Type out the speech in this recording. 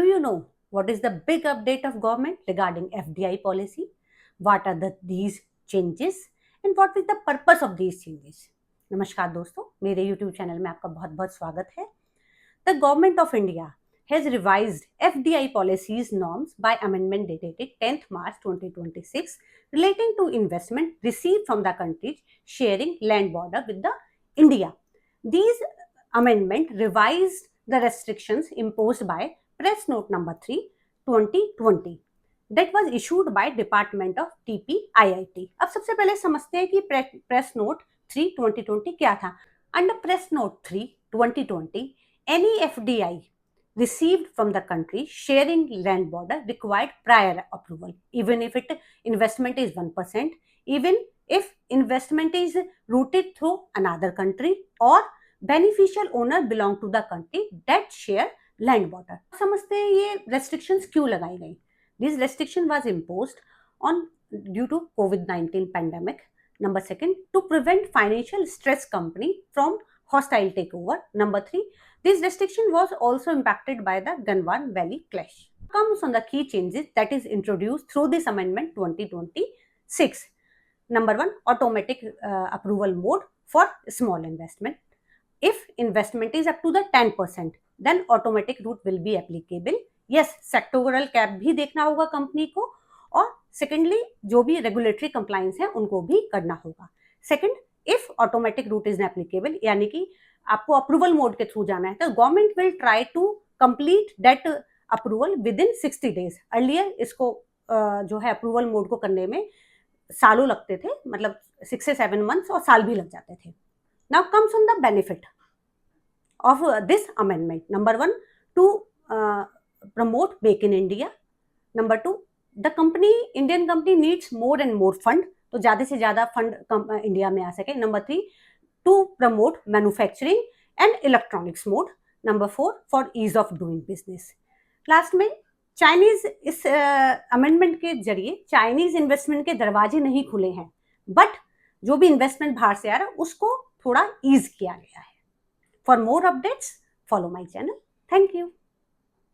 Do you know what is the big update of government regarding FDI policy? What are these changes and what is the purpose of these changes? नमस्कार दोस्तों, मेरे YouTube channel में आपका बहुत बहुत स्वागत है. The Government of India has revised FDI policies norms by amendment dated 10th March 2026 relating to investment received from the countries sharing land border with the India. These amendment revised the restrictions imposed by Press Note number 3 2020 that was issued by Department of TPIIT. अब सबसे पहले समझते हैं कि Press Note 3 2020 क्या था. Under Press Note 3 2020, any FDI received from the country sharing land border required prior approval, even if investment is 1%, even if investment is routed through another country or beneficial owner belong to the country that share land border. समझते हैं ये restrictions क्यों लगाई गई. This restriction was imposed on due to COVID-19 pandemic. Number 2, to prevent financial stress company from hostile takeover. Number 3, this restriction was also impacted by the Ganwan Valley clash. Comes on the key changes that is introduced through this amendment 2026. Number 1, automatic approval mode for small investment. If investment is up to the 10%, then automatic route will be applicable. Yes, sectoral cap भी देखना होगा company को, और secondly जो भी regulatory compliance है उनको भी करना होगा. Second, if automatic route is applicable, यानी कि आपको अप्रूवल मोड के थ्रू जाना है, तो government will try to complete that approval within 60 days. Earlier इसको जो है अप्रूवल मोड को करने में सालों लगते थे, मतलब 6 से 7 months और साल भी लग जाते थे. Now comes on the benefit of this amendment. Number 1, to promote Make in India. Number 2, the Indian company needs more and more fund, तो ज़्यादा से ज़्यादा फंड इंडिया में आ सके. Number 3, to promote manufacturing and electronics mode. Number 4, for ease of doing business. Last में Chinese इस amendment के जरिए चाइनीज इन्वेस्टमेंट के दरवाजे नहीं खुले हैं, बट जो भी इन्वेस्टमेंट बाहर से आ रहा है उसको थोड़ा ईज किया गया है. For more updates follow my channel. Thank you.